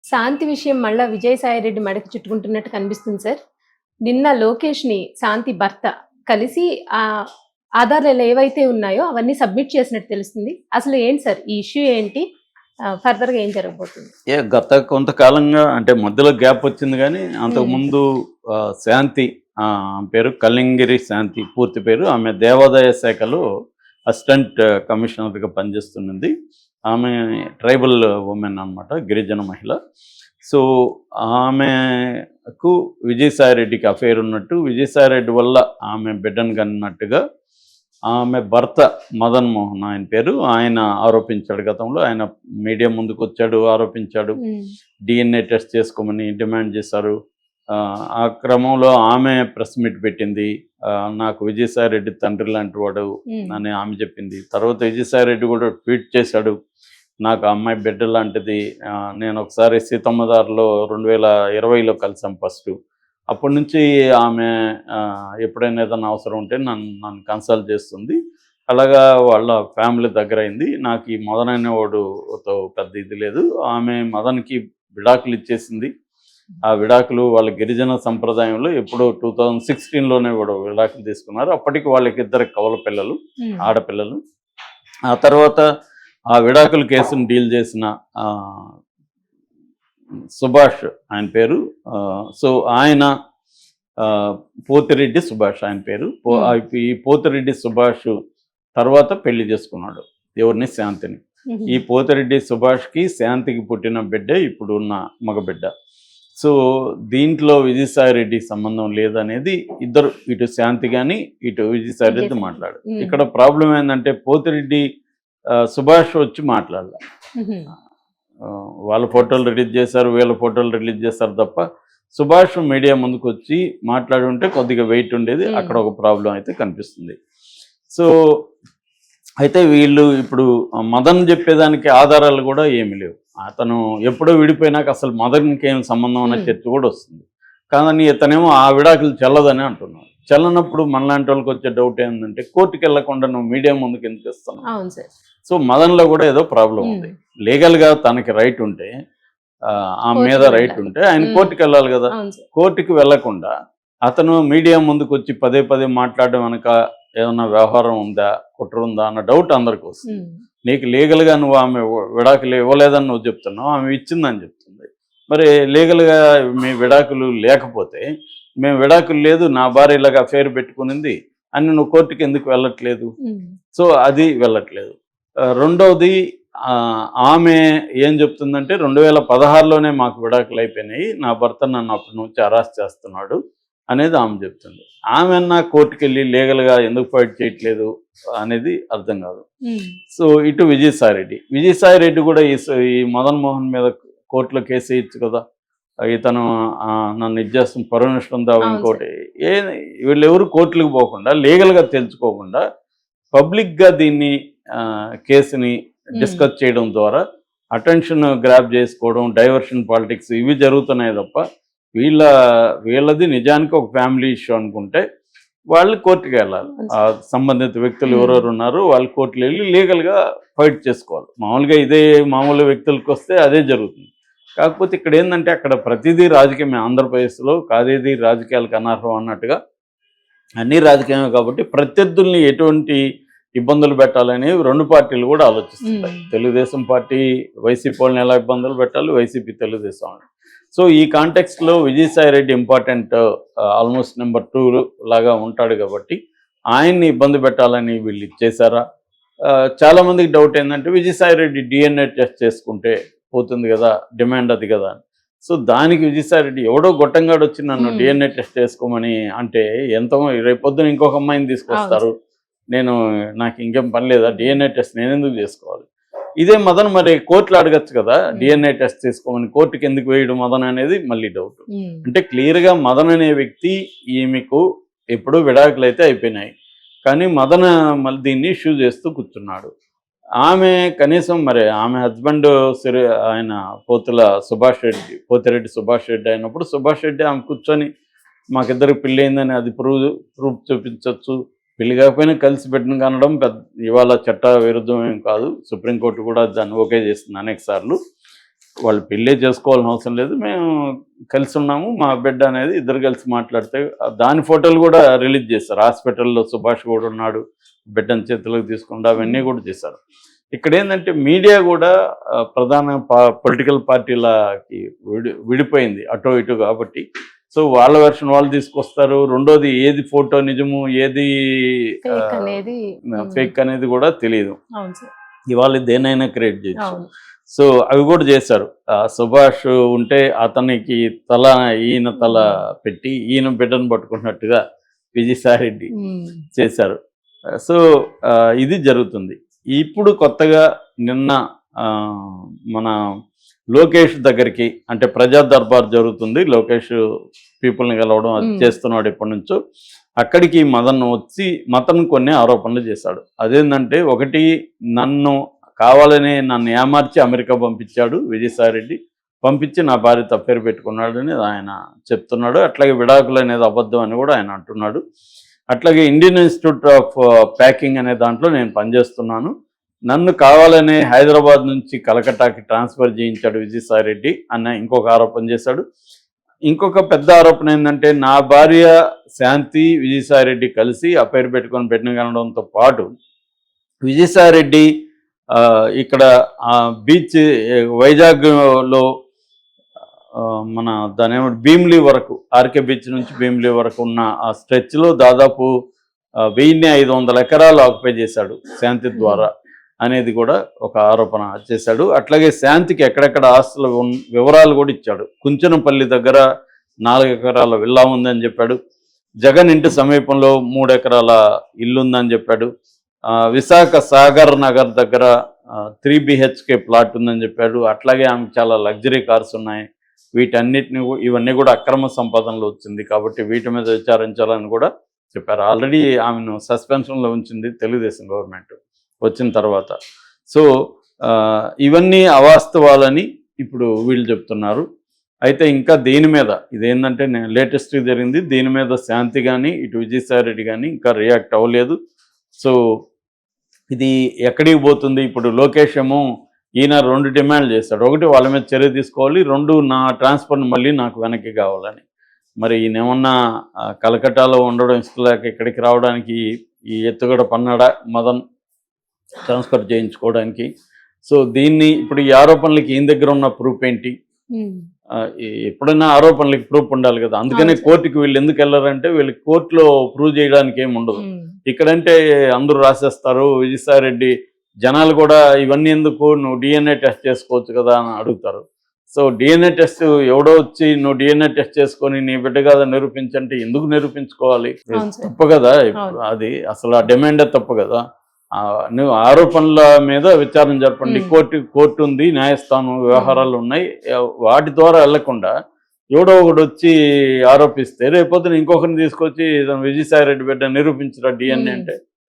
శాంతి విషయం మళ్ళా విజయసాయిరెడ్డి మెడకు చుట్టుకుంటున్నట్టు కనిపిస్తుంది సార్. నిన్న లోకేష్‌ని శాంతి భర్త కలిసి ఆధారాలు ఏవైతే ఉన్నాయో అవన్నీ సబ్మిట్ చేసినట్టు తెలుస్తుంది. అసలు ఏంటి సార్ ఈ ఇష్యూ ఏంటి? ఫర్దర్‌గా ఏం జరగబోతుంది? గత కొంతకాలంగా అంటే మధ్యలో గ్యాప్ వచ్చింది కానీ అంతకుముందు శాంతి పేరు కల్లింగిరి శాంతి పూర్తి పేరు. ఆమె దేవాదాయ శాఖలో అసిస్టెంట్ కమిషనర్గా పనిచేస్తున్నది. ఆమె ట్రైబల్ ఉమెన్ అనమాట, గిరిజన మహిళ. సో ఆమెకు విజయసాయిరెడ్డికి అఫేర్ ఉన్నట్టు, విజయసాయిరెడ్డి వల్ల ఆమె బిడ్డను కన్నట్టుగా ఆమె భర్త మదన్ మోహన్ ఆయన పేరు, ఆయన ఆరోపించాడు. గతంలో ఆయన మీడియా ముందుకు వచ్చాడు, ఆరోపించాడు. DNA టెస్ట్ చేసుకోమని డిమాండ్ చేశారు. ఆ క్రమంలో ఆమె ప్రెస్ మీట్ పెట్టింది. నాకు విజయసాయిరెడ్డి తండ్రి లాంటి వాడు అని ఆమె చెప్పింది. తర్వాత విజయసాయిరెడ్డి కూడా ట్వీట్ చేశాడు, నాకు ఆ అమ్మాయి బిడ్డ లాంటిది. నేను ఒకసారి సీతమ్మదారిలో 2020లో కలిసాం ఫస్ట్. అప్పటి నుంచి ఆమె ఎప్పుడైనా ఏదైనా అవసరం ఉంటే నన్ను కన్సల్ట్ చేస్తుంది. అలాగా వాళ్ళ ఫ్యామిలీ దగ్గర అయింది. నాకు ఈ మదన్ అనేవాడుతో పెద్ద ఇది లేదు. ఆమె మదన్కి విడాకులు ఇచ్చేసింది. ఆ విడాకులు వాళ్ళ గిరిజన సంప్రదాయంలో ఎప్పుడో 2016లోనే కూడా విడాకులు తీసుకున్నారు. అప్పటికి వాళ్ళకి 2 కవల పిల్లలు, ఆడపిల్లలు. ఆ తర్వాత ఆ విడాకుల కేసును డీల్ చేసిన సుభాష్ ఆయన పేరు. సో ఆయన పోతిరెడ్డి సుభాష్ ఆయన పేరు. ఈ పోతిరెడ్డి సుభాష్ తర్వాత పెళ్లి చేసుకున్నాడు ఎవరిని, శాంతిని. ఈ పోతిరెడ్డి సుభాష్కి శాంతికి పుట్టిన బిడ్డ ఇప్పుడు ఉన్న మగబిడ్డ. సో దీంట్లో విజయసాయిరెడ్డి సంబంధం లేదనేది ఇద్దరు, ఇటు శాంతి కానీ ఇటు విజయసాయిరెడ్డి మాట్లాడు. ఇక్కడ ప్రాబ్లం ఏంటంటే పోతిరెడ్డి సుభాష్ వచ్చి మాట్లాడాల. వాళ్ళ ఫోటోలు రిలీజ్ చేశారు, వీళ్ళ ఫోటోలు రిలీజ్ చేశారు తప్ప సుభాష్ మీడియా ముందుకు వచ్చి మాట్లాడి ఉంటే కొద్దిగా వెయిట్ ఉండేది. అక్కడ ఒక ప్రాబ్లం అయితే కనిపిస్తుంది. సో అయితే వీళ్ళు ఇప్పుడు మదన్ చెప్పేదానికి ఆధారాలు కూడా ఏమి లేవు. అతను ఎప్పుడో విడిపోయినాక అసలు మదన్కి ఏం సంబంధం అనే చర్చ కూడా వస్తుంది. కానీ ఇతనేమో ఆ విడాకులు చెల్లదని అంటున్నాడు. చెల్లనప్పుడు మనలాంటి వాళ్ళకి వచ్చే డౌట్ ఏంటంటే కోర్టుకి వెళ్లకుండా నువ్వు మీడియా ముందుకు ఎందుకు ఇస్తున్నావు? సో మదన్లో కూడా ఏదో ప్రాబ్లం ఉంది. లీగల్గా తనకి రైట్ ఉంటే, ఆమె మీద రైట్ ఉంటే ఆయన కోర్టుకి వెళ్ళాలి కదా. కోర్టుకి వెళ్లకుండా అతను మీడియా ముందుకు వచ్చి పదే పదే మాట్లాడడం వెనక ఏదన్నా వ్యవహారం ఉందా, కుట్ర ఉందా అన్న డౌట్ అందరికి వస్తుంది. నీకు లీగల్గా నువ్వు ఆమె విడాకులు ఇవ్వలేదని నువ్వు చెప్తున్నావు, ఆమె ఇచ్చిందని చెప్తుంది. మరి లీగల్గా మీ విడాకులు లేకపోతే మేము విడాకులు లేదు, నా భార్య ఇలాగా అఫేర్ పెట్టుకునింది అని నువ్వు కోర్టుకి ఎందుకు వెళ్ళట్లేదు? సో అది వెళ్ళట్లేదు. రెండవది ఆమె ఏం చెప్తుందంటే 2016లోనే మాకు విడాకులు అయిపోయినాయి, నా భర్త నన్ను అప్పటి నుంచి అరెస్ట్ చేస్తున్నాడు అనేది ఆమె చెప్తుంది. ఆమె అన్నా కోర్టుకు వెళ్ళి లీగల్గా ఎందుకు ఫైట్ చేయట్లేదు అనేది అర్థం కాదు. సో ఇటు విజయసాయిరెడ్డి కూడా ఈ మదన్ మోహన్ మీద కోర్టులో కేసు వేయచ్చు కదా, ఇతను నన్ను ఇచ్చేస్తుంది పర్మిషన్ దావు ఇంకోటి. వీళ్ళెవరు కోర్టులకు పోకుండా లీగల్గా తెలుసుకోకుండా పబ్లిక్గా దీన్ని కేసుని డిస్కస్ చేయడం ద్వారా అటెన్షన్ గ్రాప్ చేసుకోవడం, డైవర్షన్ పాలిటిక్స్ ఇవి జరుగుతున్నాయి తప్ప వీళ్ళది నిజానికి ఒక ఫ్యామిలీ ఇష్యూ అనుకుంటే వాళ్ళు కోర్టుకి వెళ్ళాలి. ఆ సంబంధిత వ్యక్తులు ఎవరెవరు ఉన్నారో వాళ్ళు కోర్టుకు వెళ్ళి లీగల్గా ఫైట్ చేసుకోవాలి. మామూలుగా ఇదే మామూలు వ్యక్తులకు వస్తే అదే జరుగుతుంది. కాకపోతే ఇక్కడ ఏంటంటే అక్కడ ప్రతిదీ రాజకీయమే. ఆంధ్రప్రదేశ్లో కాదేది రాజకీయాలకు అనర్హం అన్నట్టుగా అన్ని రాజకీయమే కాబట్టి ప్రత్యర్థుల్ని ఎటువంటి ఇబ్బందులు పెట్టాలని 2 పార్టీలు కూడా ఆలోచిస్తున్నాయి. తెలుగుదేశం పార్టీ వైసీపీ వాళ్ళని ఎలా ఇబ్బందులు పెట్టాలి, వైసీపీ తెలుగుదేశం. సో ఈ కాంటెక్స్ట్లో విజయసాయిరెడ్డి ఇంపార్టెంట్, ఆల్మోస్ట్ నెంబర్ 2 లాగా ఉంటాడు కాబట్టి ఆయన్ని ఇబ్బంది పెట్టాలని వీళ్ళు ఇచ్చేసారా? చాలామందికి డౌట్ ఏంటంటే విజయసాయిరెడ్డి DNA టెస్ట్ చేసుకుంటే పోతుంది కదా, డిమాండ్ అది కదా. సో దానికి విజయసాయిరెడ్డి ఎవడో గొట్టంగాడు వచ్చి నన్ను DNA టెస్ట్ చేసుకోమని అంటే ఎంతో, రేపొద్దున ఇంకొక అమ్మాయిని తీసుకొస్తారు, నాకు ఇంకేం పని లేదా, DNA టెస్ట్ నేను ఎందుకు చేసుకోవాలి? ఇదే మదన్ మరి కోర్టులో అడగచ్చు కదా, DNA టెస్ట్ తీసుకోమని. కోర్టుకి ఎందుకు వేయడం మదన్ అనేది మళ్ళీ డౌట్. అంటే క్లియర్గా మదన్ అనే వ్యక్తి ఈమెకు ఎప్పుడూ విడాకులు అయితే అయిపోయినాయి, కానీ మదన్ మళ్ళీ దీన్ని ఇష్యూ చేస్తూ కూర్చున్నాడు. ఆమె కనీసం మరి ఆమె హస్బెండ్ ఆయన పోతిరెడ్డి సుభాష్ రెడ్డి అయినప్పుడు సుభాష్ రెడ్డి ఆమె కూర్చొని మాకిద్దరికి పెళ్ళి అయిందని అది ప్రూఫ్ చూపించవచ్చు. పెళ్లి కాకపోయినా కలిసి పెట్టిన కనడం ఇవాళ చట్ట విరుద్ధం ఏం కాదు. సుప్రీంకోర్టు కూడా దాన్ని ఓకే చేస్తుంది అనేక సార్లు. వాళ్ళు పెళ్ళే చేసుకోవాలని అవసరం లేదు, మేము కలిసి ఉన్నాము, మా బిడ్డ అనేది ఇద్దరు కలిసి మాట్లాడితే దాని ఫోటోలు కూడా రిలీజ్ చేశారు. హాస్పిటల్లో సుభాష్ కూడా ఉన్నాడు, బిడ్డను చేతులకు తీసుకుంటూ అవన్నీ కూడా చేశారు. ఇక్కడ ఏంటంటే మీడియా కూడా ప్రధాన పొలిటికల్ పార్టీలకి విడిపోయింది అటో ఇటు కాబట్టి, సో వాళ్ళ వెర్షన్ వాళ్ళు తీసుకొస్తారు. రెండోది ఏది ఫోటో నిజము ఏది ఫేక్ అనేది కూడా తెలియదు. ఇవాళ దేనైనా క్రియేట్ చేయొచ్చు. సో అవి కూడా చేశారు. సుభాష్ ఉంటే అతనికి తల ఈయన తల పెట్టి ఈయన బిడ్డను పట్టుకున్నట్టుగా విజయసాయిరెడ్డి చేశారు. సో ఇది జరుగుతుంది. ఇప్పుడు కొత్తగా నిన్న మన లోకేష్ దగ్గరికి, అంటే ప్రజా దర్బార్ జరుగుతుంది, లోకేష్ పీపుల్ని కలవడం అది చేస్తున్నాడు ఎప్పటి నుంచో. అక్కడికి మదన్ వచ్చి మతన్ కొన్ని ఆరోపణలు చేశాడు. అదేంటంటే, ఒకటి, కావాలని నన్ను ఏమార్చి అమెరికా పంపించాడు విజయసాయిరెడ్డి, పంపించి నా భార్య తప్పేరు పెట్టుకున్నాడని ఆయన చెప్తున్నాడు. అట్లాగే విడాకులు అనేది అబద్ధం అని కూడా ఆయన అంటున్నాడు. అట్లాగే ఇండియన్ ఇన్స్టిట్యూట్ ఆఫ్ ప్యాకింగ్ అనే దాంట్లో నేను పనిచేస్తున్నాను, నన్ను కావాలనే హైదరాబాద్ నుంచి కలకట్టాకి ట్రాన్స్ఫర్ చేయించాడు విజయసాయిరెడ్డి అన్న ఇంకొక ఆరోపణ చేశాడు. ఇంకొక పెద్ద ఆరోపణ ఏంటంటే, నా భార్య శాంతి విజయసాయిరెడ్డి కలిసి ఆ పేరు పెట్టుకొని బిడ్డను కనడంతో పాటు విజయసాయిరెడ్డి ఇక్కడ బీచ్ వైజాగ్లో మన దాని ఏమంటే భీమిలి వరకు, ఆర్కే బీచ్ నుంచి భీమిలి వరకు ఉన్న ఆ స్ట్రెచ్లో దాదాపు 1500 ఎకరాలు ఆక్యుపై చేశాడు శాంతి ద్వారా అనేది కూడా ఒక ఆరోపణ చేశాడు. అట్లాగే శాంతికి ఎక్కడెక్కడ ఆస్తుల వివరాలు కూడా ఇచ్చాడు. కుంచనపల్లి దగ్గర 4 ఎకరాల విల్లా ఉందని చెప్పాడు. జగన్ ఇంటి సమీపంలో 3 ఎకరాల ఇల్లు ఉందని చెప్పాడు. విశాఖ సాగర్ నగర్ దగ్గర 3 BHK ప్లాట్ ఉందని చెప్పాడు. అట్లాగే ఆమెకు చాలా లగ్జరీ కార్స్ ఉన్నాయి. ఇవన్నీ కూడా అక్రమ సంపాదనలో వచ్చింది కాబట్టి వీటి మీద విచారించాలని కూడా చెప్పారు. ఆల్రెడీ ఆమెను సస్పెన్షన్లో ఉంచింది తెలుగుదేశం గవర్నమెంట్ వచ్చిన తర్వాత. సో ఇవన్నీ అవాస్తవాలని ఇప్పుడు వీళ్ళు చెప్తున్నారు. అయితే ఇంకా దీని మీద ఇదేంటంటే లేటెస్ట్గా జరిగింది, దీని మీద శాంతి కానీ ఇటు విజయసాయిరెడ్డి కానీ ఇంకా రియాక్ట్ అవ్వలేదు. సో ఇది ఎక్కడికి పోతుంది? ఇప్పుడు లోకేష్ ఏమో ఈయన 2 డిమాండ్లు చేశాడు. ఒకటి, వాళ్ళ మీద చర్య తీసుకోవాలి, 2, నా ట్రాన్స్ఫర్ని మళ్ళీ నాకు వెనక్కి కావాలని. మరి ఈయన ఏమన్నా కలకట్టాలో ఉండడం ఇష్టలేక ఇక్కడికి రావడానికి ఈ ఎత్తుగడ పన్నాడా మదన్ ట్రాన్స్ఫర్ చేయించుకోవడానికి? సో దీన్ని ఇప్పుడు ఈ ఆరోపణలకి ఈయన దగ్గర ఉన్న ప్రూఫ్ ఏంటి? ఎప్పుడైనా ఆరోపణలకి ప్రూఫ్ ఉండాలి కదా. అందుకనే కోర్టుకి వీళ్ళు ఎందుకు వెళ్ళారంటే, వీళ్ళకి కోర్టులో ప్రూవ్ చేయడానికి ఏమి ఉండదు. ఇక్కడంటే అందరూ రాసేస్తారు. విజయసాయిరెడ్డి జనాలు కూడా ఇవన్నీ ఎందుకు, నువ్వు DNA టెస్ట్ చేసుకోవచ్చు కదా అని అడుగుతారు. సో DNA టెస్ట్ ఎవడో వచ్చి నువ్వు DNA టెస్ట్ చేసుకొని నీ బిడ్డ కదా నిరూపించంటే ఎందుకు నిరూపించుకోవాలి? తప్పు కదా. అది అసలు ఆ డిమాండే తప్పు కదా. నువ్వు ఆరోపణల మీద విచారణ జరపండి, కోర్టు ఉంది, న్యాయస్థానం వ్యవహారాలు ఉన్నాయి, వాటి ద్వారా వెళ్లకుండా ఎవడో ఒకటి వచ్చి ఆరోపిస్తే రేపొద్దున ఇంకొకరిని తీసుకొచ్చి విజయసాయిరెడ్డి బిడ్డ నిరూపించరా DNA అంటే